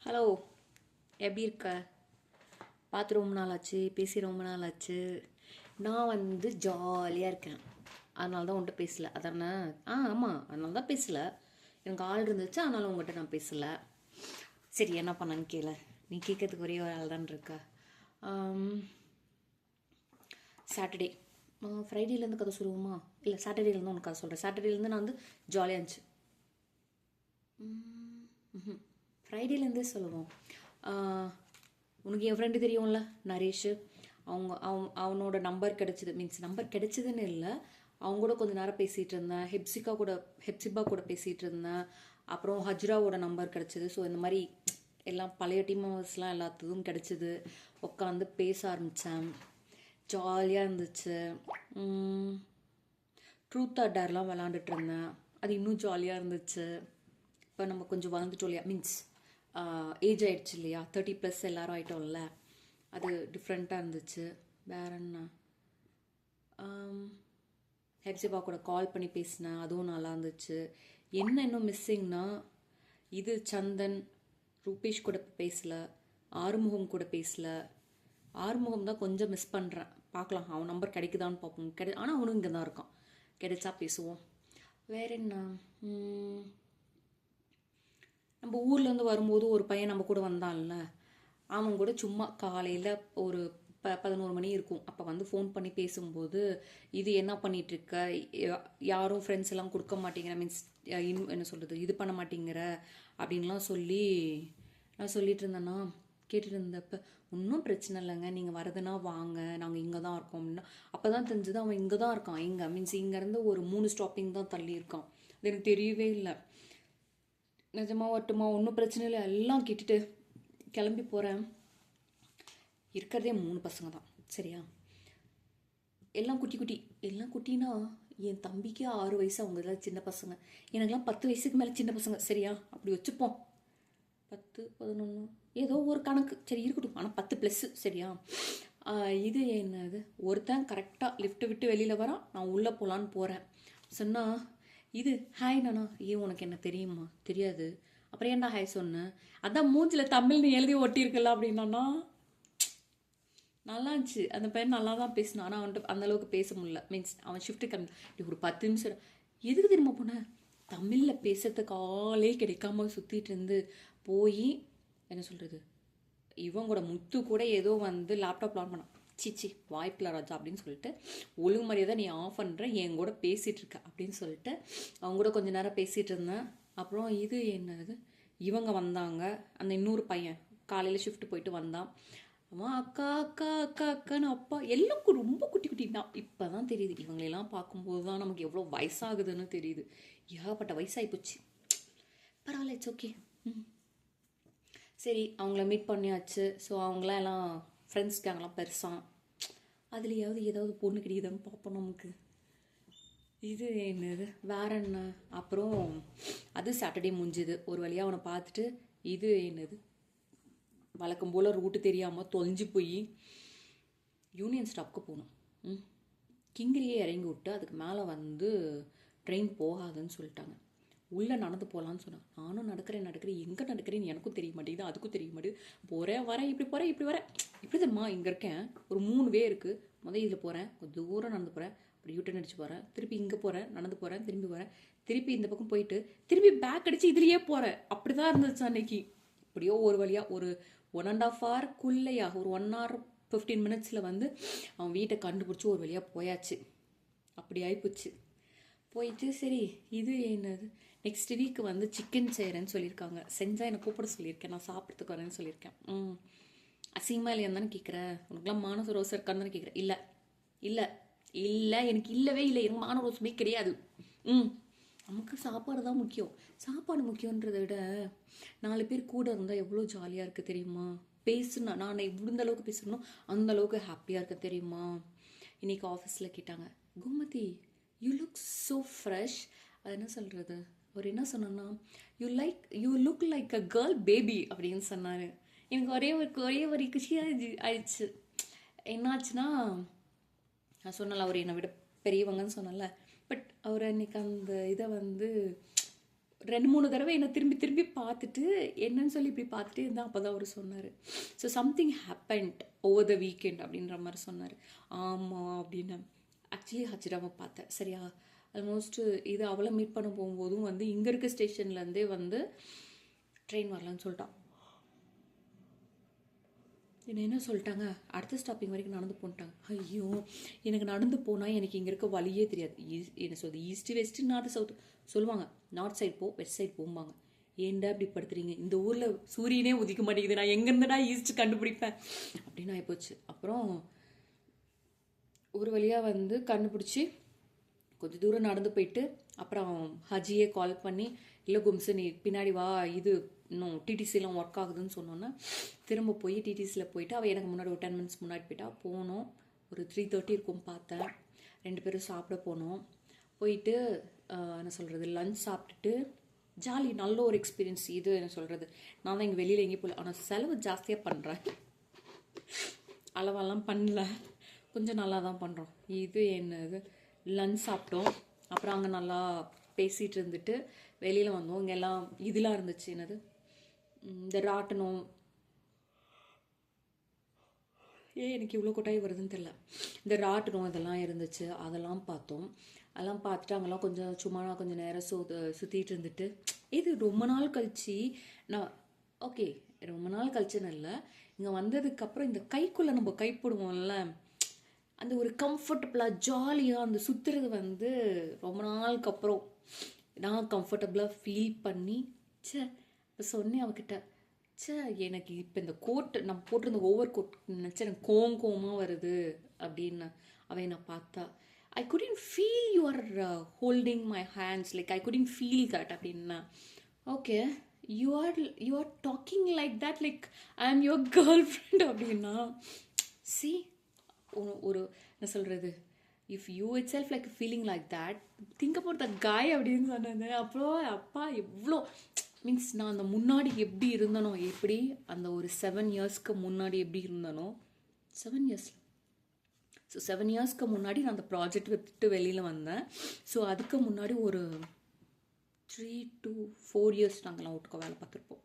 Hello, எப்படி இருக்க? பார்த்து ரொம்ப நாள் ஆச்சு, பேசி ரொம்ப நாள் ஆச்சு. நான் ஜாலியாக இருக்கேன். அதனால தான் உன்கிட்ட பேசல. அதானே? ஆமாம், அதனால தான் பேசல. எனக்கு ஆள் இருந்துச்சு, அதனால உங்கள்கிட்ட நான் பேசலை. சரி, என்ன பண்ணான்னு கேள. நீ கேட்கறதுக்கு ஒரே ஒரு ஆள் தான் இருக்கா. சாட்டர்டே ஃப்ரைடேலேருந்து கதை சொல்லுவோமா? இல்லை, சாட்டர்டேலேருந்து உனக்கு கதை சொல்கிறேன். சாட்டர்டேலேருந்து நான் ஜாலியாக இருந்துச்சு. ஃப்ரைடேலேருந்தே சொல்லுவோம். உனக்கு என் ஃப்ரெண்டு தெரியும்ல, நரேஷ். அவனோட நம்பர் கிடச்சிது. மீன்ஸ் நம்பர் கிடச்சிதுன்னு இல்லை, அவங்க கூட கொஞ்சம் நேரம் பேசிகிட்டு இருந்தேன். ஹெப்சிபா கூட பேசிகிட்டு இருந்தேன். அப்புறம் ஹஜ்ராவோட நம்பர் கிடச்சிது. ஸோ இந்த மாதிரி எல்லாம் பழைய டீம் மெம்பர்ஸ்லாம் எல்லாத்துக்கும் கிடச்சிது. உட்காந்து பேச ஆரம்பித்தேன். ஜாலியாக இருந்துச்சு. ட்ரூத் ஆர் டேர்லாம் விளாண்டுட்டு இருந்தேன். அது இன்னும் ஜாலியாக இருந்துச்சு. இப்போ நம்ம கொஞ்சம் வளர்ந்துட்டோம் இல்லையா, மீன்ஸ் ஏஜ் ஆகிடுச்சு இல்லையா, 30+ எல்லாரும் ஆகிட்டோம்ல, அது டிஃப்ரெண்ட்டாக இருந்துச்சு. வேற என்ன, ஹெப்சிபா கூட கால் பண்ணி பேசினேன், அதுவும் நல்லா இருந்துச்சு. என்ன இன்னும் மிஸ்ஸிங்னா, இது சந்தன் ரூபேஷ் கூட பேசல, ஆறுமுகம் கூட பேசல. ஆறுமுகம் தான் கொஞ்சம் மிஸ் பண்ணுறேன். பார்க்கலாம், அவன் நம்பர் கிடைக்குதான்னு பார்ப்போம். ஆனால் அவனும் இங்கே தான் இருக்கான். கிடைச்சா பேசுவோம். வேற என்ன, நம்ம ஊர்லேருந்து வரும்போது ஒரு பையன் நம்ம கூட வந்தான்ல, அவன் கூட சும்மா காலையில் ஒரு 11 மணி இருக்கும். அப்போ ஃபோன் பண்ணி பேசும்போது, இது என்ன பண்ணிகிட்ருக்க, யாரும் ஃப்ரெண்ட்ஸ் எல்லாம் கொடுக்க மாட்டேங்கிற, மீன்ஸ் என்ன சொல்கிறது, இது பண்ண மாட்டேங்கிற அப்படின்லாம் சொல்லி நான் சொல்லிட்டு இருந்தேன்னா, கேட்டுட்டு இருந்தப்ப, ஒன்றும் பிரச்சனை இல்லைங்க, நீங்கள் வரதுன்னா வாங்க, நாங்கள் இங்கே தான் இருக்கோம் அப்படின்னா. அப்போ தான் தெரிஞ்சது அவன் இங்கே தான் இருக்கான். இங்கே மீன்ஸ் இங்கேருந்து ஒரு 3 ஸ்டாப்பிங் தான் தள்ளி இருக்கான். அது எனக்கு தெரியவே இல்லை. நிஜமாக வரட்டுமா, ஒன்றும் பிரச்சனை இல்லை, எல்லாம் கேட்டுட்டு கிளம்பி போகிறேன். இருக்கிறதே 3 பசங்க தான், சரியா? எல்லாம் குட்டி. எல்லாம் குட்டினா என் தம்பிக்கு 6 வயசு, அவங்க எல்லாம் சின்ன பசங்க. எனக்குலாம் 10 வயசுக்கு மேலே சின்ன பசங்க, சரியா? அப்படி வச்சுப்போம். 10, 11 ஏதோ ஒரு கணக்கு, சரி இருக்கட்டும். ஆனால் 10+, சரியா? இது என்னது, ஒருத்தன் கரெக்டாக லிஃப்ட்டு விட்டு வெளியில் வரான். நான் உள்ளே போகலான்னு போகிறேன். சொன்னால், இது ஹாய் நானா, உனக்கு என்ன தெரியுமா? தெரியாது. அப்புறம் ஏன்டா ஹாய் சொன்னேன்? அதான் மூஞ்சில் தமிழ்னு எழுதி ஒட்டியிருக்கல அப்படின்னா. நல்லா இருந்துச்சு. அந்த பையன் நல்லா தான் பேசினான். ஆனால் அவன்கிட்ட அந்தளவுக்கு பேச முடியல. மீன்ஸ் அவன் ஷிஃப்ட்டு கம்மி ஒரு 10 நிமிஷம். எதுக்கு தெரியுமா போனேன்? தமிழில் பேசுறதுக்கு ஆளே கிடைக்காம சுற்றிட்டு இருந்து போய் என்ன சொல்கிறது, இவன் கூட முத்து கூட ஏதோ லேப்டாப் ஆன் பண்ணான். சிச்சி வாய்ப்பில்ல ராஜா அப்படின்னு சொல்லிட்டு, ஒழுங்கு மரியாதை நீ ஆஃப் பண்ணுற, என் கூட பேசிகிட்டு இருக்க அப்படின்னு சொல்லிட்டு அவங்க கூட கொஞ்சம் நேரம் பேசிகிட்டு இருந்தேன். அப்புறம் இது என்னது, இவங்க வந்தாங்க. அந்த இன்னொரு பையன் காலையில் ஷிஃப்ட் போயிட்டு வந்தான். அவன் அக்கா அக்கா அக்கா அக்கான்னு அப்பா எல்லாம் ரொம்ப குட்டி தான். இப்போ தான் தெரியுது, இவங்களெல்லாம் பார்க்கும்போது தான் நமக்கு எவ்வளோ வயசாகுதுன்னு தெரியுது. ஏகப்பட்ட வயசாகி போச்சு. பரவாயில்ல, இட்ஸ் ஓகே. சரி, அவங்கள மீட் பண்ணியாச்சு. ஸோ அவங்களாம் எல்லாம் ஃப்ரெண்ட்ஸ் கேங்கெலாம் பெருசாக, அதுலேயாவது ஏதாவது பொண்ணு கிடைக்குதான்னு பார்ப்போம் நமக்கு. இது என்னது வேற என்ன, அப்புறம் அது சாட்டர்டே முடிஞ்சுது. ஒரு வழியாக அவனை பார்த்துட்டு, இது என்னது வழக்கம் போல் ரூட்டு தெரியாமல் தொலைஞ்சு போய் யூனியன் ஸ்டாப்க்கு போகணும். கிங்கிரியே இறங்கி விட்டு அதுக்கு மேலே ட்ரெயின் போகாதுன்னு சொல்லிட்டாங்க. உள்ளே நடந்து போகலான்னு சொன்னேன். நானும் நடக்கிறேன், எங்கே நடக்கிறேன்னு எனக்கும் தெரிய மாட்டேங்குது, அதுக்கும் தெரிய மாட்டேங்குது. போகிறேன் வரேன், இப்படி வரேன். இப்படி தெரியுமா, இங்கே இருக்கேன், ஒரு 3 வே இருக்குது. இதில் போகிறேன், கொஞ்சம் தூரம் நடந்து போகிறேன், அப்படி யூட்டன் அடிச்சு போகிறேன், திருப்பி இங்கே போகிறேன், நடந்து போகிறேன், திரும்பி வரேன், திருப்பி இந்த பக்கம் போயிட்டு திருப்பி பேக் அடித்து இதுலேயே போகிறேன். அப்படி தான் இருந்துச்சு அன்னைக்கு. இப்படியோ ஒரு வழியாக ஒரு 1.5 ஹவருக்குள்ளேயா, ஒரு 1 hour 15 minutesல அவன் வீட்டை கண்டுபிடிச்சி ஒரு வழியாக போயாச்சு. அப்படி ஆகிப்போச்சு. போயிட்டு சரி, இது என்னது நெக்ஸ்ட் வீக் சிக்கன் செய்கிறேன்னு சொல்லியிருக்காங்க. செஞ்சால் என்னை கூப்பிட சொல்லியிருக்கேன், நான் சாப்பிட்றதுக்கு வரேன்னு சொல்லியிருக்கேன். அசிங்கமாக இல்லையான்னு தானே கேட்குறேன். உனக்குலாம் மானச ரோஸ் இருக்கான்னு தானே கேட்குறேன். இல்லை எனக்கு இல்லவே இல்லை, எனக்கு மான ரோஸுமே கிடையாது. நமக்கு சாப்பாடு தான் முக்கியம். சாப்பாடு முக்கியன்றதை விட 4 பேர் கூட இருந்தால் எவ்வளோ ஜாலியாக இருக்குது தெரியுமா? பேசுனா நான் எந்த அளவுக்கு பேசணும் அந்த அளவுக்கு ஹாப்பியாக இருக்க தெரியுமா? இன்றைக்கி ஆஃபீஸில் கேட்டாங்க, Gomathi you look so fresh. அது என்ன சொல்கிறது, அவர் என்ன சொன்னா, you look like a girl baby அப்படின்னு சொன்னார். எனக்கு ஒரே ஒரு குஷியாக ஆயிடுச்சு. என்னாச்சுன்னா, நான் சொன்னல அவர் என்னை விட பெரியவங்கன்னு சொன்னல, பட் அவர் அன்றைக்கி அந்த இதை 2-3 தடவை என்னை திரும்பி திரும்பி பார்த்துட்டு என்னன்னு சொல்லி இப்படி பார்த்துட்டே இருந்தால் அப்போ தான் அவர் சொன்னார், so something happened over the weekend அப்படின்ற மாதிரி சொன்னார். ஆமாம் அப்படின்னு. ஆக்சுவலி ஹச்சிராவை பார்த்தேன் சரியா. ஆல்மோஸ்ட் இது அவளை மீட் பண்ண போகும்போதும் வந்து இங்கே இருக்க ஸ்டேஷன்லேருந்தே வந்து ட்ரெயின் வரலன்னு சொல்லிட்டான். என்ன சொல்லிட்டாங்க, அடுத்த ஸ்டாப்பிங் வரைக்கும் நடந்து போன்ட்டாங்க. ஐயோ, எனக்கு நடந்து போனால் எனக்கு இங்கே இருக்க வழியே தெரியாது. என்ன சொல்லுது, ஈஸ்ட்டு வெஸ்ட்டு நார்த்து சவுத்து சொல்லுவாங்க. நார்த் சைட் போ, வெஸ்ட் சைட் போம்பாங்க. ஏன்டா இப்படி படுத்துறீங்க, இந்த ஊரில் சூரியனே உதிக்க மாட்டேங்குது, நான் எங்கேருந்துடா ஈஸ்ட் கண்டுபிடிப்பேன் அப்படின்னு ஆகிப்போச்சு. அப்புறம் ஒரு வழியாக வந்து கண்டுபிடிச்சி கொஞ்சம் தூரம் நடந்து போயிட்டு அப்புறம் ஹஜியே கால் பண்ணி, இல்லை கும்சு நீ பின்னாடி வா, இது இன்னும் டிடிசிலாம் ஒர்க் ஆகுதுன்னு சொன்னோன்னா திரும்ப போய் டிடிசியில் போயிட்டு அவள் எனக்கு முன்னாடி ஒரு 10 minutes முன்னாடி போயிட்டா. போனோம், ஒரு 3:30 இருக்கும் பார்த்தேன். 2 பேரும் சாப்பிட போனோம். போயிட்டு என்ன சொல்கிறது, லஞ்ச் சாப்பிட்டுட்டு ஜாலி, நல்ல ஒரு எக்ஸ்பீரியன்ஸ். இது என்ன சொல்கிறது, நான் தான் இங்கே வெளியில் எங்கேயும் போகல, ஆனால் செலவு ஜாஸ்தியாக பண்ணுறேன். அளவெல்லாம் பண்ணல, கொஞ்சம் நல்லா தான் பண்ணுறோம். இது என்னது, லஞ்ச் சாப்பிட்டோம். அப்புறம் அங்கே நல்லா பேசிகிட்டு இருந்துட்டு வெளியில் வந்தோம். இங்கே எல்லாம் இதெல்லாம் இருந்துச்சு, என்னது இந்த ராட்டனம், எனக்கு இவ்வளோ கொட்டாய் வருதுன்னு தெரியல, இந்த ராட்டனம் இதெல்லாம் இருந்துச்சு, அதெல்லாம் பார்த்தோம். அதெல்லாம் பார்த்துட்டு அங்கெல்லாம் கொஞ்சம் சும்மா கொஞ்சம் நேரம் சுற்றிட்டு இருந்துட்டு, இது ரொம்ப நாள் கழிச்சு நான் ஓகே, ரொம்ப நாள் கழிச்சுன்னு இல்லை, இங்கே வந்ததுக்கப்புறம் இந்த கைக்குள்ளே நம்ம கை போடுவோம்ல, அந்த ஒரு கம்ஃபர்டபுளாக ஜாலியாக அந்த சுற்றுறது வந்து ரொம்ப நாளுக்கு அப்புறம் நான் கம்ஃபர்டபுளாக ஃபீல் பண்ணி இப்போ சொன்னேன் அவகிட்ட, எனக்கு இப்போ இந்த கோட் நம்ம போட்டிருந்த ஓவர் கோட் நினச்சா எனக்கு கோவமாக வருது அப்படின்னு. அவன் நான் பார்த்தா, ஐ couldn't feel you are holding my hands, like I couldn't feel that அப்படின்னா. Okay, you are talking like that, like I am your girlfriend அப்படின்னா. see ஒரு என்ன சொல்கிறது, if you it self like feeling like that, think about the காய் அப்படின்னு சொன்னது. அப்புறம் அப்பா எவ்வளோ மீன்ஸ் நான் அந்த முன்னாடி எப்படி இருந்தனோ, எப்படி அந்த ஒரு 7 yearsக்கு முன்னாடி எப்படி இருந்தனோ, 7 years, ஸோ 7 yearsக்கு முன்னாடி நான் அந்த ப்ராஜெக்ட் விட்டு வெளியில் வந்தேன். ஸோ அதுக்கு முன்னாடி ஒரு 3 to 4 years நாங்கள்லாம் ஒட்டுக்க வேலை பார்த்துருப்போம்.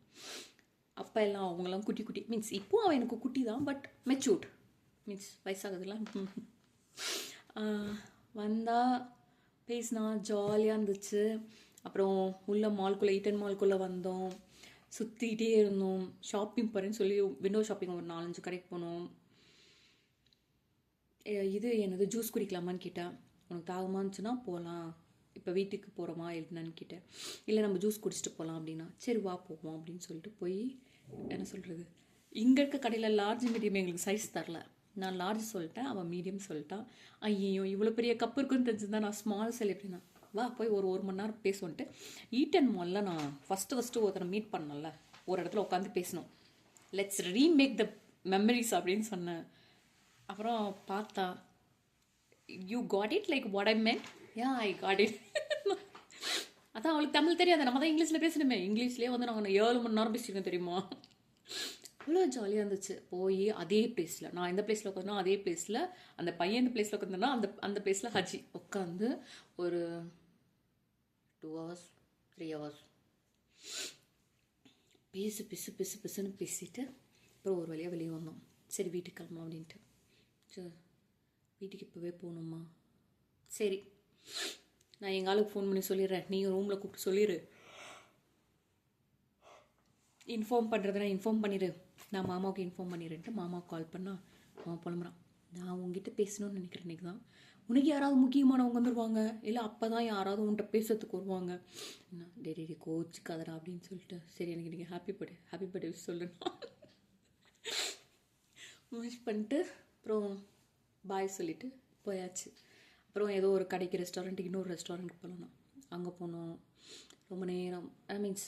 அப்போ எல்லாம் அவங்களாம் குட்டி குட்டி மீன்ஸ் இப்போது அவன் எனக்கு குட்டி தான், பட் மெச்சூர்ட் மீன்ஸ் வயசாகுதுலாம். வந்தால் பேசினா ஜாலியாக இருந்துச்சு. அப்புறம் உள்ள மால்குள்ளே, ஈட்டன் மால்குள்ளே வந்தோம், சுற்றிக்கிட்டே இருந்தோம். ஷாப்பிங் போகிறேன்னு சொல்லி விண்டோ ஷாப்பிங் ஒரு 4-5 கடைக்கு போனோம். இது என்னது ஜூஸ் குடிக்கலாமான்னு கேட்டேன். உனக்கு தாகமாக இருந்துச்சுன்னா போகலாம், இப்போ வீட்டுக்கு போகிறோமா என்னன்னு கேட்டேன். இல்லை நம்ம ஜூஸ் குடிச்சிட்டு போகலாம் அப்படின்னா, சரி வா போவோம் அப்படின்னு சொல்லிட்டு போய் என்ன சொல்கிறது, இங்கே இருக்க கடையில் லார்ஜ் மீடியம் எங்களுக்கு சைஸ் தரல. நான் லார்ஜ் சொல்லிட்டேன், அவன் மீடியம் சொல்லிட்டான். ஐயோ இவ்வளோ பெரிய கப்பு இருக்குன்னு தெரிஞ்சுருந்தா நான் ஸ்மால் செல் எப்படின்னா, வா போய் ஒரு மணி நேரம் பேசுவோன்ட்டு ஈட்டன் மாலில் நான் ஃபஸ்ட்டு ஒருத்தரை மீட் பண்ணல, ஒரு இடத்துல உட்காந்து பேசணும், லெட்ஸ் ரீமேக் த மெமரிஸ் அப்படின்னு சொன்னேன். அப்புறம் பார்த்தா, you got it like what I meant, yeah I got it. அதான் அவளுக்கு தமிழ் தெரியாது, நம்ம தான் இங்கிலீஷில் பேசணுமே. இங்கிலீஷ்லேயே வந்து நாங்கள் 7 மணி நேரம் பேசியிருக்கோம் தெரியுமா. அவ்வளோ ஜாலியாக இருந்துச்சு. போய் அதே பிளேஸில், நான் எந்த பிளேஸில் உட்காந்தோ அதே பிளேஸில் அந்த பையன் எந்த பிளேஸில் உட்காந்தோன்னா அந்த பிளேஸில் ஹஜி உட்காந்து ஒரு 2 hours 3 hours பிசுன்னு பேசிட்டு அப்புறம் ஒரு வழியாக வெளியே வந்தோம். சரி வீட்டுக்கு கிளம்பும் அப்படின்ட்டு. சரி வீட்டுக்கு இப்போவே போகணுமா, சரி நான் எங்கள் ஆளுக்கு ஃபோன் பண்ணி சொல்லிடுறேன், நீங்கள் ரூமில் கூப்பிட்டு சொல்லிடு, இன்ஃபார்ம் பண்ணுறதுனா இன்ஃபார்ம் பண்ணிடு, நான் மாமாவுக்கு இன்ஃபார்ம் பண்ணிடுறேன்ட்டு மாமாவுக்கு கால் பண்ணால் மாமா புலம்புறான். நான் உங்ககிட்ட பேசணும்னு நினைக்கிறேன் இன்றைக்கி தான், உனக்கு யாராவது முக்கியமானவங்க வந்துடுவாங்க, இல்லை அப்போ தான் யாராவது உன்கிட்ட பேசுறதுக்கு வருவாங்க. என்ன டெய்லி கோச்சுக்காதரா அப்படின்னு சொல்லிட்டு, சரி எனக்கு நீங்கள் ஹாப்பி பர்த்டே சொல்லணும் விஷ் பண்ணிட்டு அப்புறம் பாய் சொல்லிவிட்டு போயாச்சு. அப்புறம் ஏதோ ஒரு கடைக்கு ரெஸ்டாரண்ட்டுக்கு இன்னொரு ரெஸ்டாரண்ட்டுக்கு போகலாம், அங்கே போனோம். ரொம்ப நேரம் மீன்ஸ்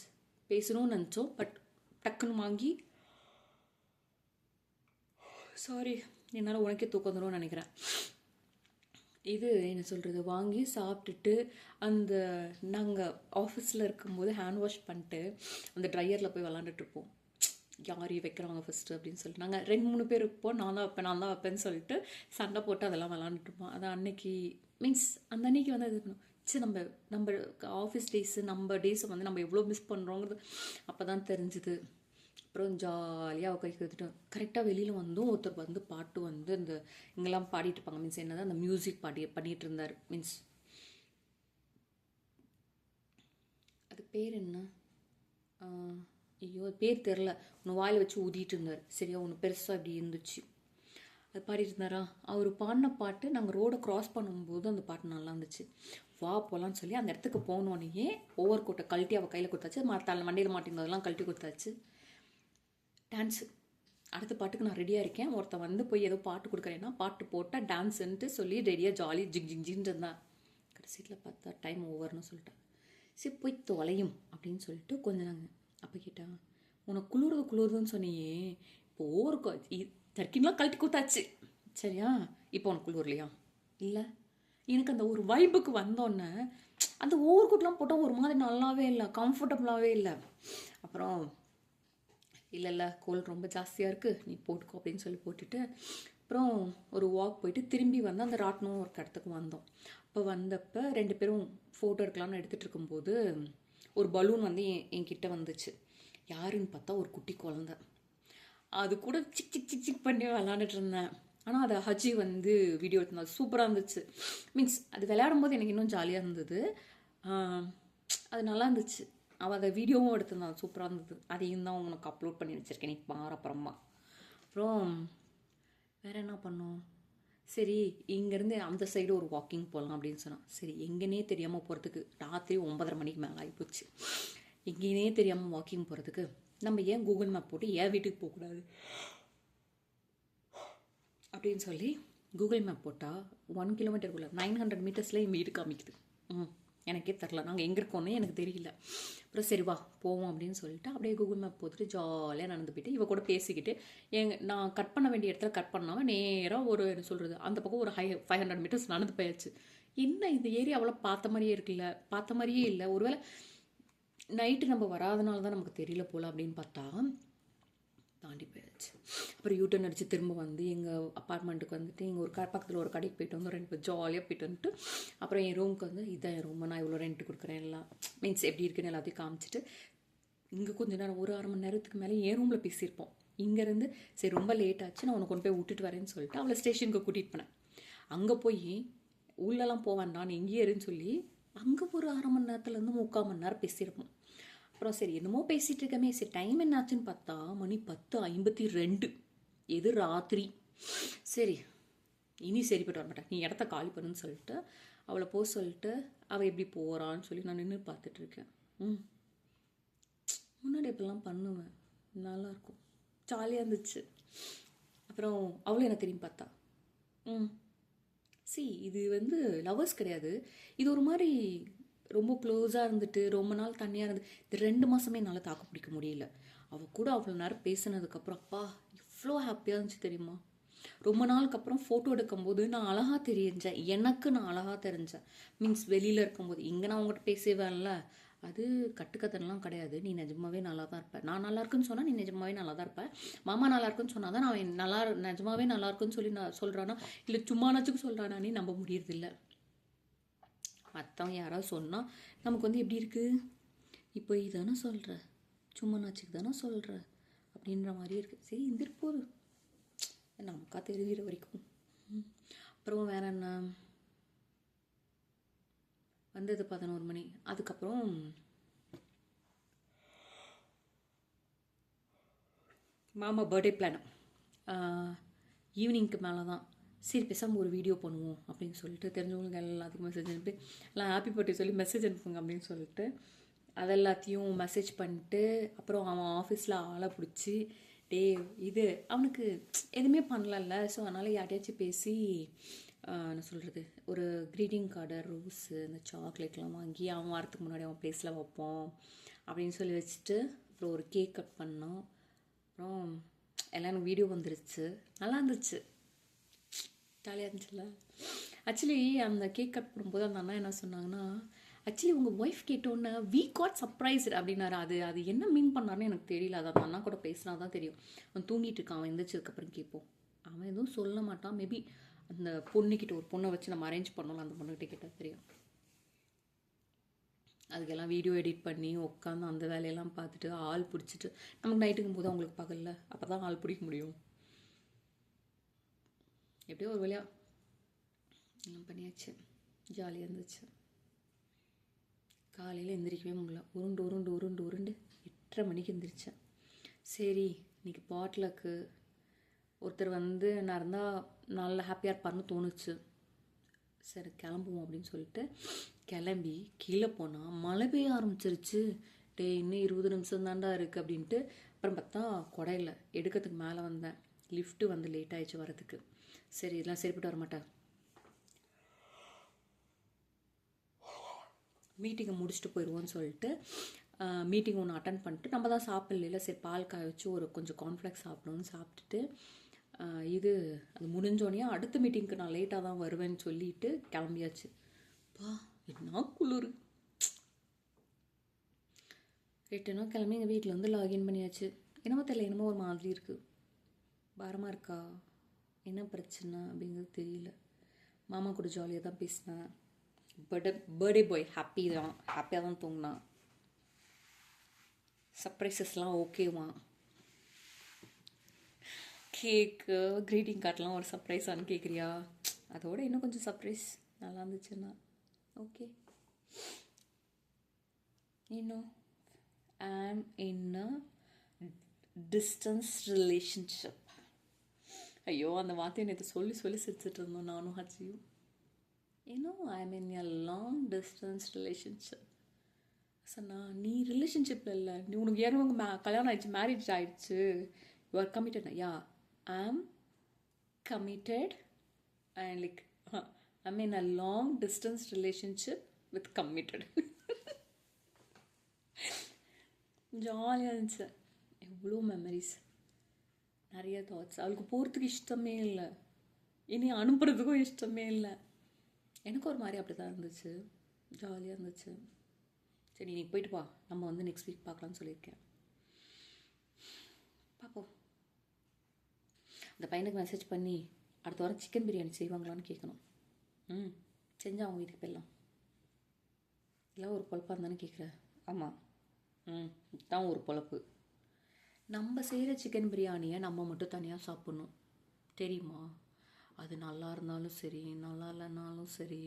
பேசணும்னு நினச்சோம், பட் டக்குன்னு வாங்கி, சாரி என்னால் உனக்கே தூக்கம் வந்துடும்னு நினைக்கிறேன். இது என்ன சொல்கிறது, வாங்கி சாப்பிட்டுட்டு அந்த நாங்கள் ஆஃபீஸில் இருக்கும்போது ஹேண்ட் வாஷ் பண்ணிட்டு அந்த ட்ரையரில் போய் விளாண்டுட்ருப்போம். யார் வைக்கிறாங்க ஃபஸ்ட்டு அப்படின்னு சொல்லிட்டு நாங்கள் 2-3 பேர் இருப்போம். நான் தான் வைப்பேன்னு சொல்லிட்டு சண்டை போட்டு அதெல்லாம் விளாண்டுட்ருப்போம். அதான் அன்னைக்கு மீன்ஸ் அந்த அன்னைக்கு வந்து அது சரி நம்ம ஆஃபீஸ் டேஸு நம்ம டேஸை வந்து நம்ம எவ்வளோ மிஸ் பண்ணுறோங்கிறது அப்போ தான் தெரிஞ்சுது. அப்புறம் ஜாலியாக அவள் கை கொடுத்துட்டு கரெக்டாக வெளியில் வந்தும் ஒருத்தர் வந்து பாட்டு வந்து இந்த இங்கெல்லாம் பாடிட்டு இருப்பாங்க. மீன்ஸ் என்னதான் அந்த மியூசிக் பண்ணிகிட்டு இருந்தார். மீன்ஸ் அது பேர் என்ன, ஐயோ பேர் தெரில. ஒன்று வாயில் வச்சு ஊதிட்டு இருந்தார். சரியா ஒன்று பெருசாக இப்படி இருந்துச்சு. அது பாடிட்டு இருந்தாரா. அவர் பாடின பாட்டு நாங்கள் ரோடை க்ராஸ் பண்ணும்போது அந்த பாட்டு நல்லா இருந்துச்சு. வா போகலான்னு சொல்லி அந்த இடத்துக்கு போனோடனே ஓவர் கோட்டை கழட்டி அவள் கையில் கொடுத்தாச்சு. மண்டையில் மாட்டிருந்ததெல்லாம் கழட்டி கொடுத்தாச்சு. டான்ஸு அடுத்த பாட்டுக்கு நான் ரெடியாக இருக்கேன். ஒருத்தன் வந்து போய் ஏதோ பாட்டு கொடுக்குறேன்னா பாட்டு போட்டால் டான்ஸுன்ட்டு சொல்லி ரெடியாக ஜாலி ஜிங்ஜின்னு இருந்தான். கடைசியில் பார்த்தா டைம் ஓவர்னு சொல்லிட்டேன். சரி போய் தொலையும் அப்படின்னு சொல்லிட்டு கொஞ்சம் நாங்கள் அப்போ கேட்டான், உனக்கு குளிருதுன்னு சொன்னியே, இப்போ ஓவர் ஜர்க்கின்லாம் கழட்டி கொடுத்தாச்சு சரியா, இப்போ உனக்கு குளிர்லையா? இல்லை, எனக்கு அந்த ஒரு வைப்புக்கு வந்தோடனே அந்த ஓவர் கோட்லாம் போட்டால் ஒரு மாதிரி நல்லாவே இல்லை, கம்ஃபர்டபுளாகவே இல்லை. அப்புறம் இல்லை கோல்டு ரொம்ப ஜாஸ்தியாக இருக்குது, நீ போட்டுக்கோ அப்படின்னு சொல்லி போட்டுட்டு அப்புறம் ஒரு வாக் போயிட்டு திரும்பி வந்து அந்த ராட்டினம் ஒரு இடத்துக்கு வந்தோம். அப்போ வந்தப்போ 2 பேரும் ஃபோட்டோ எடுக்கலாம்னு எடுத்துகிட்டு இருக்கும்போது ஒரு பலூன் வந்து என்கிட்ட வந்துச்சு. யாருன்னு பார்த்தா ஒரு குட்டி குழந்தை. அது கூட சிக் சிக் சிக் சிக் பண்ணி விளாண்டுட்டு இருந்தேன். ஆனால் அதை ஹஜி வந்து வீடியோ எடுத்திருந்தா சூப்பராக இருந்துச்சு. மீன்ஸ் அது விளையாடும்போது எனக்கு இன்னும் ஜாலியாக இருந்தது. அது நல்லா இருந்துச்சு. அவள் அதை வீடியோவும் எடுத்திருந்தான், சூப்பராக இருந்தது. அதையும் தான் உனக்கு அப்லோட் பண்ணி வச்சுருக்கேன், நீ பாரு அப்புறமா. அப்புறம் வேறு என்ன பண்ணோம், சரி இங்கேருந்து அந்த சைடு ஒரு வாக்கிங் போகலாம் அப்படின்னு சொன்னான். சரி எங்கேனே தெரியாமல் போகிறதுக்கு ராத்திரி 9:30 மணிக்கு மேலே ஆகிப்போச்சு. எங்கேனே தெரியாமல் வாக்கிங் போகிறதுக்கு நம்ம ஏன் கூகுள் மேப் போட்டு ஏன் வீட்டுக்கு போகக்கூடாது அப்படின்னு சொல்லி கூகுள் மேப் போட்டால் 1 கிலோமீட்டருக்குள்ளே 900 மீட்டர்ஸில் என் வீடு காமிக்குது. எனக்கே தெரில நாங்கள் எங்கே இருக்கோன்னே எனக்கு தெரியல. அப்புறம் சரி வா போவோம் அப்படின்னு சொல்லிட்டு அப்படியே கூகுள் மேப் போட்டுட்டு ஜாலியாக நடந்து போயிட்டு இவ கூட பேசிக்கிட்டு நான் கட் பண்ண வேண்டிய இடத்துல கட் பண்ணாமல் நேராக ஒரு என்ன சொல்கிறது அந்த பக்கம் ஒரு 500 மீட்டர்ஸ் நடந்து போயாச்சு. என்ன இந்த ஏரியா அவ்வளோ பார்த்த மாதிரியே இருக்குல்ல, பார்த்த மாதிரியே இல்லை, ஒருவேளை நைட்டு நம்ம வராதனால தான் நமக்கு தெரியல போல் அப்படின்னு பார்த்தா தாண்டி போயாச்சு. அப்புறம் யூட்டர்ன் அடித்து திரும்ப வந்து எங்கள் அப்பார்ட்மெண்ட்டுக்கு வந்துட்டு எங்கள் ஒரு பக்கத்தில் ஒரு கடைக்கு போயிட்டு வந்து 2 பேர் ஜாலியாக போயிட்டு வந்துட்டு அப்புறம் என் ரூமுக்கு வந்து இதான் என் ரூமை நான் இவ்வளோ ரெண்ட் கொடுக்குறேன் எல்லாம் மீன்ஸ் எப்படி இருக்குன்னு எல்லாத்தையும் காமிச்சிட்டு இங்கே கொஞ்சம் நேரம் ஒரு 1/2 மணி நேரத்துக்கு மேலே என் ரூமில் பேசியிருப்போம். இங்கேருந்து சரி ரொம்ப லேட் ஆச்சு, நான் உனக்கு கொண்டு போய் விட்டுட்டு வரேன்னு சொல்லிட்டு அவளை ஸ்டேஷனுக்கு கூட்டிகிட்டு போனேன். அங்கே போய் உள்ளெல்லாம் போவேன் நான் எங்கேயே இருன்னு சொல்லி அங்கே ஒரு 1/2 மணி நேரத்துலேருந்து 3/4 மணி நேரம் பேசியிருப்போம். அப்புறம் சரி என்னமோ பேசிகிட்டு இருக்கமே, சரி டைம் என்னாச்சுன்னு பார்த்தா மணி 10:52. எது ராத்திரி. சரி இனி சரிப்பட்டு வர மாட்டேன், நீ இடத்த காலி பண்ணுன்னு சொல்லிட்டு அவளை போக சொல்லிட்டு அவள் எப்படி போகிறான்னு சொல்லி நான் நின்று பார்த்துட்ருக்கேன். முன்னாடி இப்படிலாம் பண்ணுவேன், நல்லாயிருக்கும், ஜாலியாக இருந்துச்சு. அப்புறம் அவளும் எனக்கு திரும்பி பார்த்தா. இது வந்து லவர்ஸ் கிடையாது, இது ஒரு மாதிரி ரொம்ப க்ளோஸாக இருந்துட்டு ரொம்ப நாள் தனியாக இருந்து இந்த 2 மாதமே என்னால் தாக்கு பிடிக்க முடியல. அவள் கூட அவ்வளோ நேரம் பேசினதுக்கப்புறம் அப்பா இவ்வளோ ஹாப்பியாக இருந்துச்சு தெரியுமா. ரொம்ப நாளுக்கு அப்புறம் ஃபோட்டோ எடுக்கும்போது நான் அழகாக தெரிஞ்சேன், எனக்கு நான் அழகாக தெரிஞ்சேன். மீன்ஸ் வெளியில் இருக்கும்போது இங்கே நான் உங்கள்கிட்ட பேசுவேன்ல, அது கட்டுக்கத்தனெலாம் கிடையாது, நீ நிஜமாவே நல்லா தான் இருப்பேன். நான் நல்லா இருக்குன்னு சொன்னால் நீ நிஜமாவே நல்லா தான் இருப்பேன். மாமா நல்லா இருக்குன்னு சொன்னால் தான் நான் நிஜமாவே நல்லா இருக்குன்னு சொல்லி நான் சொல்கிறானா இல்லை சும்மானாச்சுக்கு சொல்கிறானா நீ நம்ப முடியறதில்லை. மற்றவங்க யாராவது சொன்னால் நமக்கு வந்து எப்படி இருக்குது, இப்போ இதானே சொல்கிற, சும்மா நாச்சுக்கு தானே சொல்கிற அப்படின்ற மாதிரி இருக்குது. சரி இருந்துட்டு போகுது நமக்கா தெரிகிற வரைக்கும். அப்புறம் வேற என்ன, வந்தது 11 மணி. அதுக்கப்புறம் மாமா பர்த்டே பிளான் ஈவினிங்க்கு மேலே தான். சரி பேசாமல் ஒரு வீடியோ பண்ணுவோம் அப்படின்னு சொல்லிட்டு தெரிஞ்சவங்களுக்கு எல்லாத்துக்கும் மெசேஜ் அனுப்பி எல்லாம் ஹாப்பி பர்த்டே சொல்லி மெசேஜ் அனுப்புங்க அப்படின்னு சொல்லிட்டு அதெல்லாத்தையும் மெசேஜ் பண்ணிட்டு அப்புறம் அவன் ஆஃபீஸில் ஆளை பிடிச்சி இது அவனுக்கு எதுவுமே பண்ணலல்ல, ஸோ அதனால் யார்ட்டையாச்சும் பேசி என்ன சொல்கிறது ஒரு க்ரீட்டிங் கார்டு, ரோஸு, இந்த சாக்லேட்லாம் வாங்கி அவன் வாரத்துக்கு முன்னாடி அவன் ப்ளேஸில் வைப்போம் அப்படின்னு சொல்லி வச்சுட்டு அப்புறம் ஒரு கேக் கட் பண்ணோம். அப்புறம் எல்லாம் வீடியோ வந்துருச்சு, நல்லா இருந்துச்சு, ஜாலியாக இருந்துச்சுல்ல. ஆக்சுவலி அந்த கேக் கட் பண்ணும்போது அந்த அண்ணா என்ன சொன்னாங்கன்னா, ஆக்சுவலி உங்கள் ஒய்ஃப் கேட்டோன்னே வி காட் சர்ப்ரைஸ்டு அப்படின்னாரு. அது என்ன மீன் பண்ணாருன்னு எனக்கு தெரியல, அது அந்த அண்ணா கூட பேசினா தான் தெரியும். அவன் தூங்கிட்டு இருக்கான், அவன் எந்திரிச்சதுக்கப்புறம் கேட்போம். அவன் எதுவும் சொல்ல மாட்டான், மேபி அந்த பொண்ணுக்கிட்ட ஒரு பொண்ணை வச்சு நம்ம அரேஞ்ச் பண்ணோம்ல அந்த பொண்ணுக்கிட்ட கேட்டால் தெரியும். அதுக்கெல்லாம் வீடியோ எடிட் பண்ணி உட்காந்து அந்த வேலையெல்லாம் பார்த்துட்டு ஆள் பிடிச்சிட்டு நமக்கு நைட்டுக்கும் போது அவங்களுக்கு பகலில் அப்போ தான் ஆள் பிடிக்க முடியும். எப்படியோ ஒரு வழியாக எல்லாம் பண்ணியாச்சு. ஜாலியாக இருந்துச்சு. காலையில் எந்திரிக்கவே முடியல. உருண்டு உருண்டு உருண்டு உருண்டு 8:30 மணிக்கு எந்திரிச்சேன். சரி இன்றைக்கி பாட்லக்கு ஒருத்தர் வந்து நான் இருந்தால் நல்லா ஹாப்பியாக இருப்பார்னு தோணுச்சு. சரி கிளம்புவோம் அப்படின்னு சொல்லிட்டு கிளம்பி கீழே போனால் மழை பெய்ய ஆரம்பிச்சிருச்சு. இன்னும் 20 நிமிஷம் தாண்டா இருக்குது அப்படின்ட்டு அப்புறம் பார்த்தா கொடையில் எடுக்கிறதுக்கு மேலே வந்தேன். லிஃப்ட்டு வந்து லேட் ஆகிடுச்சு வரதுக்கு. சரி இதெல்லாம் சரிப்பட்டு வரமாட்டேன். மீட்டிங்கை முடிச்சுட்டு போயிடுவோன்னு சொல்லிட்டு மீட்டிங் ஒன்று அட்டன் பண்ணிட்டு நம்ம தான் சாப்பிடல. சரி பால் காய வச்சு ஒரு கொஞ்சம் கார்ன்ஃப்ளெக்ஸ் சாப்பிடணும்னு சாப்பிட்டுட்டு அது முடிஞ்சோடனே அடுத்த மீட்டிங்க்கு நான் லேட்டாக தான் வருவேன்னு சொல்லிட்டு கிளம்பியாச்சு. என்ன குளிர். ரிட்டனும் கிளம்பி எங்கள் வீட்டில் வந்து லாகின் பண்ணியாச்சு. என்னமோ தெரியல, என்னமோ ஒரு மாதிரி இருக்குது. பாரமாக இருக்கா, என்ன பிரச்சனை அப்படிங்கிறது தெரியல. மாமா கூட ஜாலியாக தான் பேசினேன். பர்த்டே பாய் ஹாப்பியாக தான் தூங்கினான். சர்ப்ரைசஸ்லாம் ஓகேவா, கேக்கு க்ரீட்டிங் கார்டெலாம் ஒரு சர்ப்ரைஸானு கேட்குறியா? அதோட இன்னும் கொஞ்சம் சர்ப்ரைஸ் நல்லா இருந்துச்சுன்னா ஓகே. இன்னும் I'm in a distance relationship. ஐயோ அந்த வார்த்தையை நேற்று சொல்லி சிரிச்சிட்டு இருந்தோம் நானும் ஹச்சியும். I'm in a long distance relationship. சொன்னா நீ ரிலேஷன்ஷிப்பில் இல்லை, நீ உனக்கு ஏறவங்க கல்யாணம் ஆயிடுச்சு, மேரேஜ் ஆயிடுச்சு, you are committed. Yeah I'm committed and like I'm in a long distance relationship with committed. ஜாலியாக இருந்துச்சு. எவ்வளோ மெமரிஸ், நிறைய தாட்ஸ். அவளுக்கு போகிறதுக்கு இஷ்டமே இல்லை, இனி அனுப்புறதுக்கும் இஷ்டமே இல்லை. எனக்கு ஒரு மாதிரி அப்படி தான் இருந்துச்சு. ஜாலியாக இருந்துச்சு. சரி நீ போயிட்டு வா, நம்ம வந்து நெக்ஸ்ட் வீக் பார்க்கலான்னு சொல்லியிருக்கேன். பார்ப்போம். அந்த பையனுக்கு மெசேஜ் பண்ணி அடுத்த வாரம் சிக்கன் பிரியாணி செய்வாங்களான்னு கேட்கணும். செஞ்சால் அவங்க வீட்டுக்கு போயிடலாம். இல்லை ஒரு பொழப்பாக இருந்தானு கேட்குறேன். ஆமாம், இதுதான் ஒரு பொழப்பு. நம்ம செய்கிற சிக்கன் பிரியாணியை நம்ம மட்டும் தனியாக சாப்பிட்ணும், தெரியுமா? அது நல்லா இருந்தாலும் சரி, நல்லா இல்லைனாலும் சரி,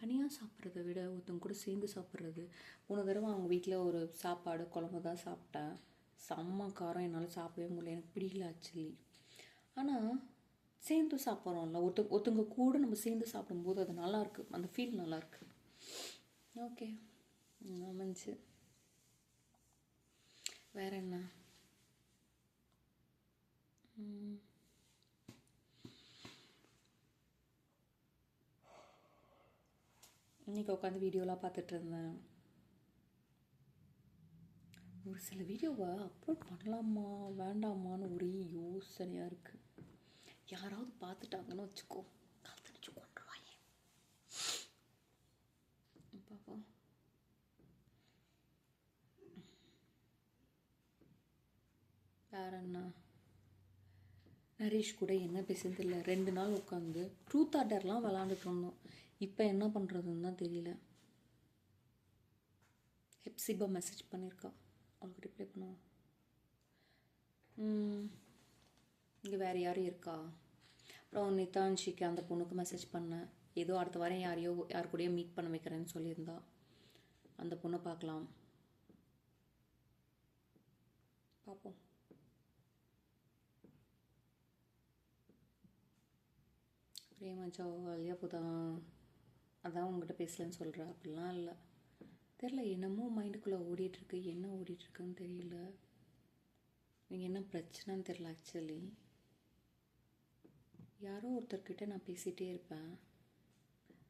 தனியாக சாப்பிட்றத விட ஒருத்தங்க கூட சேர்ந்து சாப்பிட்றது. போன தடவை அவங்க வீட்டில் ஒரு சாப்பாடு குழம்பு தான் சாப்பிட்டேன். செம்ம காரம், என்னால் சாப்பிடவே முடியல, எனக்கு பிடிக்கல ஆக்சுவலி. ஆனால் சேர்ந்து சாப்பிட்றோம்ல, ஒருத்தங்க கூட நம்ம சேர்ந்து சாப்பிடும்போது அது நல்லாயிருக்கு, அந்த ஃபீல் நல்லாயிருக்கு. ஓகே அமைஞ்சு. வேற என்ன? இன்றைக்கி உட்காந்து வீடியோலாம் பார்த்துட்டு இருந்தேன். ஒரு சில வீடியோவை அப்லோட் பண்ணலாமா வேண்டாமான்னு ஒரே யோசனையாக இருக்குது. யாராவது பார்த்துட்டாங்கன்னு வச்சுக்கோ, காத்தடிச்சு கொண்டுருவாங்க. பாப்போம். வேற என்ன? நரேஷ் கூட என்ன பேசுறது இல்லை. 2 நாள் உட்காந்து ட்ரூத் ஆர்டர்லாம் விளாண்டுட்டு இருந்தோம். இப்போ என்ன பண்ணுறதுன்னு தான் தெரியல. ஹெப்சிபா மெசேஜ் பண்ணியிருக்கா, அவளுக்கு ரிப்ளை பண்ணுவோம். இங்கே வேறு யாரும் இருக்கா? அப்புறம் நிதான்ஷிக்கு அந்த பொண்ணுக்கு மெசேஜ் பண்ணேன். ஏதோ அடுத்த வாரம் யார் கூடயோ மீட் பண்ண வைக்கிறேன்னு சொல்லியிருந்தா. அந்த பொண்ணை பார்க்கலாம், பார்ப்போம். பிரேமா ஜாலியாக போதான், அதான் உங்கள்கிட்ட பேசலன்னு சொல்கிறா. அப்படிலாம் இல்லை, தெரில, என்னமோ மைண்டுக்குள்ளே ஓடிட்டுருக்கு. என்ன ஓடிட்டுருக்குன்னு தெரியல. நீங்கள் என்ன பிரச்சனைன்னு தெரில. ஆக்சுவலி யாரோ ஒருத்தர்கிட்ட நான் பேசிகிட்டே இருப்பேன்.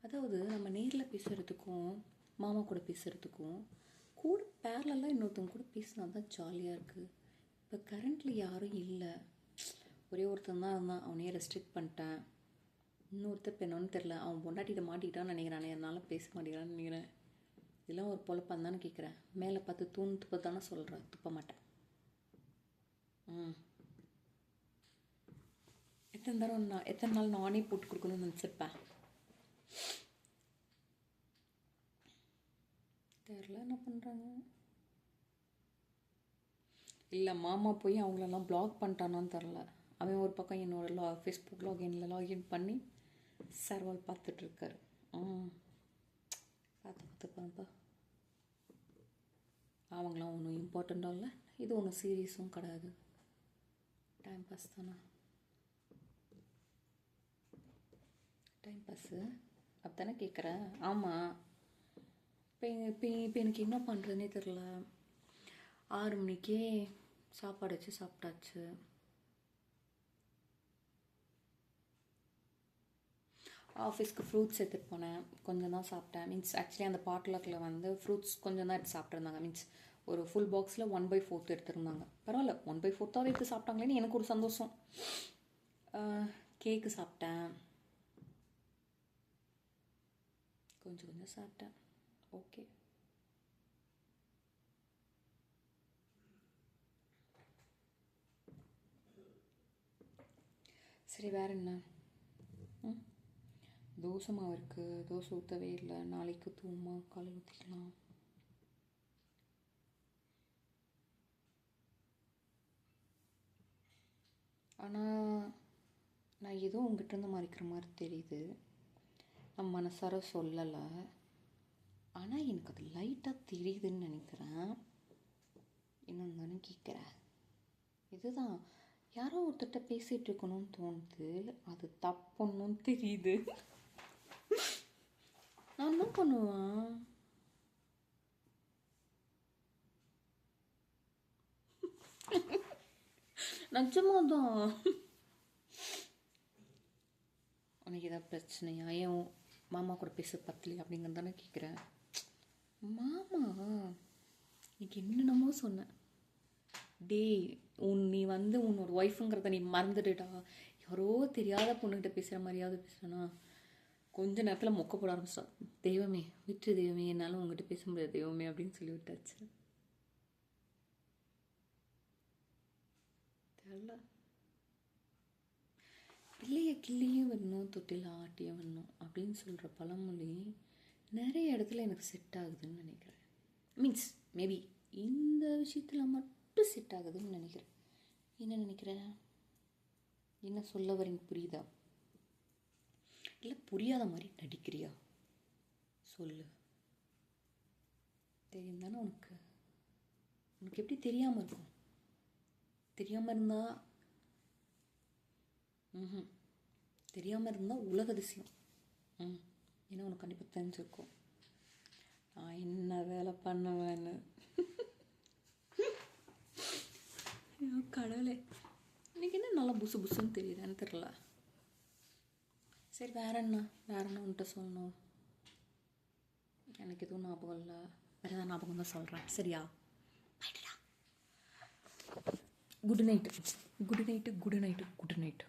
அதாவது நம்ம நேரில் பேசுகிறதுக்கும் மாமா கூட பேசுகிறதுக்கும் கூட பேரலாக இன்னொருத்தவங்க கூட பேசினா தான் ஜாலியாக இருக்குது. இப்போ கரண்ட்லி யாரும் இல்லை, ஒரே ஒருத்தன் தான் இருந்தான், அவனையே ரெஸ்ட்ரிக்ட் பண்ணிட்டேன். இன்னொருத்தர் இப்போ என்னன்னு தெரில, அவன் பொண்டாட்டிகிட்ட மாட்டிக்கிட்டான்னு நினைக்கிறானே, என்னால் பேச மாட்டேங்கிறான்னு நினைக்கிறேன். இதெல்லாம் ஒரு பொழப்பான்னு தானே கேட்குறேன். மேலே பார்த்து தூண் துப்ப தானே சொல்கிறேன், துப்ப மாட்டேன். எத்தனை நாள் நானே போட்டு கொடுக்கணும்னு நினச்சிருப்பேன். பண்ணுறாங்க. இல்லை மாமா போய் அவங்களெல்லாம் ப்ளாக் பண்ணிட்டானான்னு தெரில. அவன் ஒரு பக்கம் என்னோட ஃபேஸ்புக் லாகின்ல லாகின் பண்ணி சர்வால் பார்த்துட்ருக்காரு. பார்த்துப்பாப்பா. அவங்களாம் ஒன்றும் இம்பார்ட்டண்ட்டாக இல்லை, இது ஒன்றும் சீரியஸும் கிடையாது, டைம் பாஸ் தானே. டைம் பாஸு அப்படித்தானே கேட்குறேன். ஆமாம். இப்போ எனக்கு என்ன பண்ணுறதுனே தெரில. 6 மணிக்கே சாப்பாடு வச்சு சாப்பிட்டாச்சு. ஆஃபீஸ்க்கு ஃப்ரூட்ஸ் எடுத்துகிட்டு போனேன், கொஞ்சம் தான் சாப்பிட்டேன். மீன்ஸ் ஆக்சுவலி அந்த பாட்லாக்கில் வந்து ஃப்ரூட்ஸ் கொஞ்சம் தான் எடுத்து சாப்பிட்ருந்தாங்க. மீன்ஸ் ஒரு ஃபுல் பாக்ஸில் 1/4 எடுத்துருந்தாங்க. பரவாயில்ல, 1/4 எடுத்து சாப்பிட்டாங்களேன்னு எனக்கு ஒரு சந்தோஷம். கேக்கு சாப்பிட்டேன், கொஞ்சம் சாப்பிட்டேன். ஓகே, சரி வேறு என்ன? தோசை மாவு இருக்குது, தோசை ஊற்றவே இல்லை. நாளைக்கு தூமா காலையில் ஊற்றிக்கலாம். ஆனால் நான் எதுவும் உங்ககிட்ட மறைக்கிற மாதிரி தெரியுது. நான் மனசார சொல்லலை, ஆனால் எனக்கு அது லைட்டாக தெரியுதுன்னு நினைக்கிறேன். என்னன்னு தானே கேட்குறேன். இதுதான், யாரோ ஒருத்தட்ட பேசிகிட்டு இருக்கணும்னு தோணுது, அது தப்புன்னு தெரியுது. நான் என்ன பண்ணுவேன்? நிஜமாதான். உனக்கு ஏதாவது பிரச்சனையா? ஏன் மாமா கூட பேச பத்தலையா அப்படிங்கிறது தானே கேட்குறேன். மாமா இன்னைக்கு என்னென்னமோ சொன்னேன். டேய், நீ வந்து உன்னோட ஒய்ஃபுங்கிறத நீ மறந்துடுடா. யாரோ தெரியாத பொண்ணுகிட்ட பேசுகிற மாதிரியாவது பேசுனா கொஞ்ச நேரத்தில் மொக்க போட ஆரம்பிச்சிட்டான். தெய்வமே விட்டு, தெய்வமே என்னால் உங்ககிட்ட பேச முடியாது தெய்வமே அப்படின்னு சொல்லி விட்டாச்சு. தெரியல, பிள்ளைய கிள்ளியும் வரணும் தொட்டில் ஆட்டியும் வரணும் அப்படின்னு சொல்கிற பழமொழி நிறைய இடத்துல எனக்கு செட் ஆகுதுன்னு நினைக்கிறேன். மீன்ஸ் மேபி இந்த விஷயத்தில் மட்டும் செட் ஆகுதுன்னு நினைக்கிறேன். என்ன நினைக்கிறேன்? என்ன சொல்ல வரீங்க? புரியுதா? இல்லை புரியாத மாதிரி நடிக்கிறியா? சொல்லு. தெரியும் தானே உனக்கு? உனக்கு எப்படி தெரியாமல் இருக்கும்? தெரியாமல் இருந்தால் தெரியாமல் இருந்தால் உலக அதிசயம். ஏன்னா உனக்கு கண்டிப்பாக தெரிஞ்சிருக்கும் நான் என்ன வேலை பண்ணுவேன்னு. கடவுளே, இன்னைக்கு என்ன நல்லா புசு புசுன்னு தெரியுதுன்னு தெரில. சரி வேற என்ன உன்கிட்ட சொல்லணும்? எனக்கு எதுவும் ஞாபகம் இல்லை. வேறு ஏதாவது ஞாபகம் தான் சொல்கிறேன், சரியா? Good night.